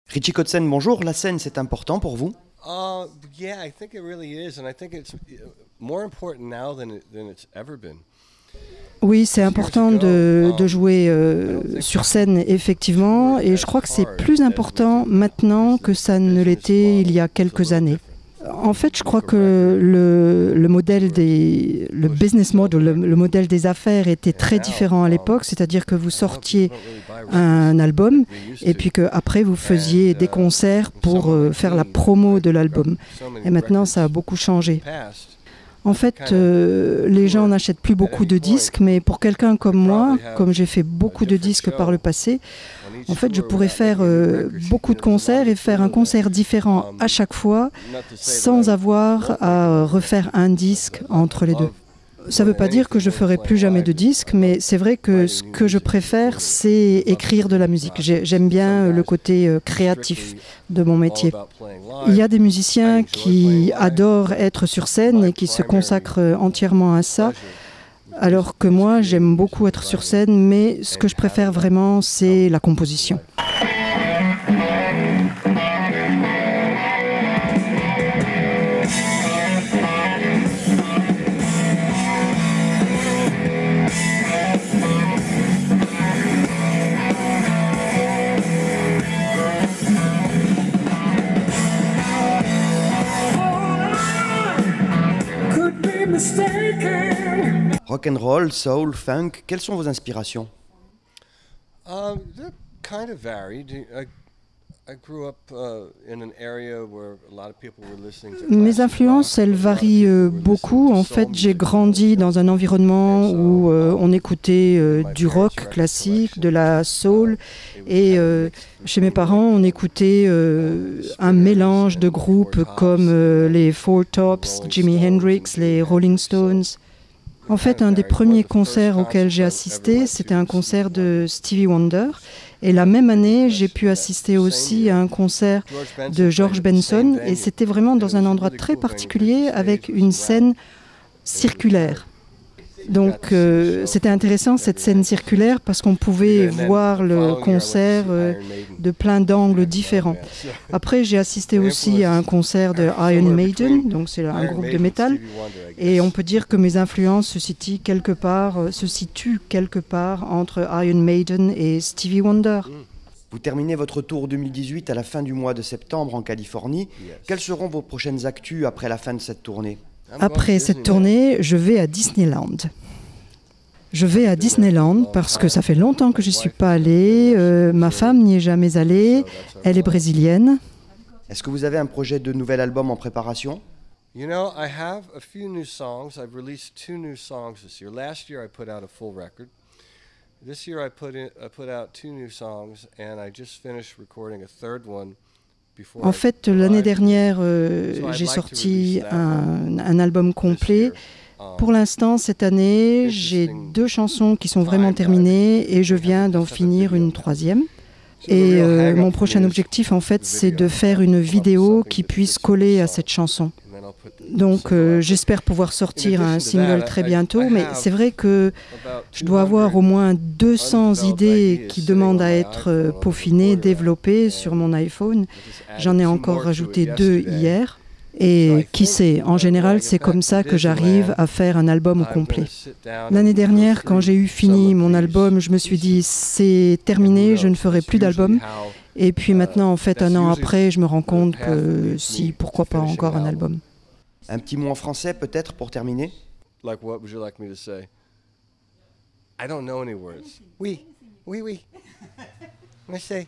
Richie Kotzen, bonjour. La scène, c'est important pour vous? Yeah, I think it really is, and I think it's more important now than it's ever been. Oui, c'est important de jouer sur scène, effectivement, et je crois que c'est plus important maintenant que ça ne l'était il y a quelques années. En fait, je crois que le business model, le modèle des affaires était très différent à l'époque, c'est-à-dire que vous sortiez un album et puis qu'après vous faisiez des concerts pour faire la promo de l'album. Et maintenant, ça a beaucoup changé. En fait, les gens n'achètent plus beaucoup de disques, mais pour quelqu'un comme moi, comme j'ai fait beaucoup de disques par le passé, en fait, je pourrais faire beaucoup de concerts et faire un concert différent à chaque fois sans avoir à refaire un disque entre les deux. Ça ne veut pas dire que je ne ferai plus jamais de disques, mais c'est vrai que ce que je préfère, c'est écrire de la musique. J'aime bien le côté créatif de mon métier. Il y a des musiciens qui adorent être sur scène et qui se consacrent entièrement à ça, alors que moi, j'aime beaucoup être sur scène, mais ce que je préfère vraiment, c'est la composition. Rock and roll, soul, funk, quelles sont vos inspirations? They're kind of varied. I grew up in an area where a lot of people were listening to Mes influences, elles varient beaucoup. En fait, j'ai grandi dans un environnement où on écoutait du rock classique, de la soul, et chez mes parents, on écoutait un mélange de groupes comme les Four Tops, Jimi Hendrix, les Rolling Stones. En fait, un des premiers concerts auxquels j'ai assisté, c'était un concert de Stevie Wonder. Et la même année, j'ai pu assister aussi à un concert de George Benson. Et c'était vraiment dans un endroit très particulier avec une scène circulaire. Donc c'était intéressant cette scène circulaire parce qu'on pouvait voir le concert de plein d'angles différents. Après j'ai assisté aussi à un concert de Iron Maiden, donc c'est un groupe de métal, et on peut dire que mes influences se situent quelque part entre Iron Maiden et Stevie Wonder. Vous terminez votre tour 2018 à la fin du mois de septembre en Californie. Quelles seront vos prochaines actus après la fin de cette tournée? Après cette tournée, je vais à Disneyland. Je vais à Disneyland parce que ça fait longtemps que je n'y suis pas allée. Ma femme n'y est jamais allée. Elle est brésilienne. Est-ce que vous avez un projet de nouvel album en préparation? You know, I have a few new songs. I've released 2 new songs this year. Last year I put out a full record. This year I put out 2 new songs and I just finished recording a third one. En fait, l'année dernière, j'ai sorti un album complet. Pour l'instant, cette année, j'ai 2 chansons qui sont vraiment terminées et je viens d'en finir une 3e. Et mon prochain objectif, en fait, c'est de faire une vidéo qui puisse coller à cette chanson. Donc, j'espère pouvoir sortir un single très bientôt, mais c'est vrai que je dois avoir au moins 200 idées qui demandent à être peaufinées, développées sur mon iPhone. J'en ai encore rajouté 2 hier. Et qui sait, en général, c'est comme ça que j'arrive à faire un album au complet. L'année dernière, quand j'ai eu fini mon album, je me suis dit, c'est terminé, je ne ferai plus d'album. Et puis maintenant, en fait, un an après, je me rends compte que si, pourquoi pas encore un album. Un petit mot en français peut-être pour terminer? Like what would you like me to say? I don't know any words. Oui. Merci.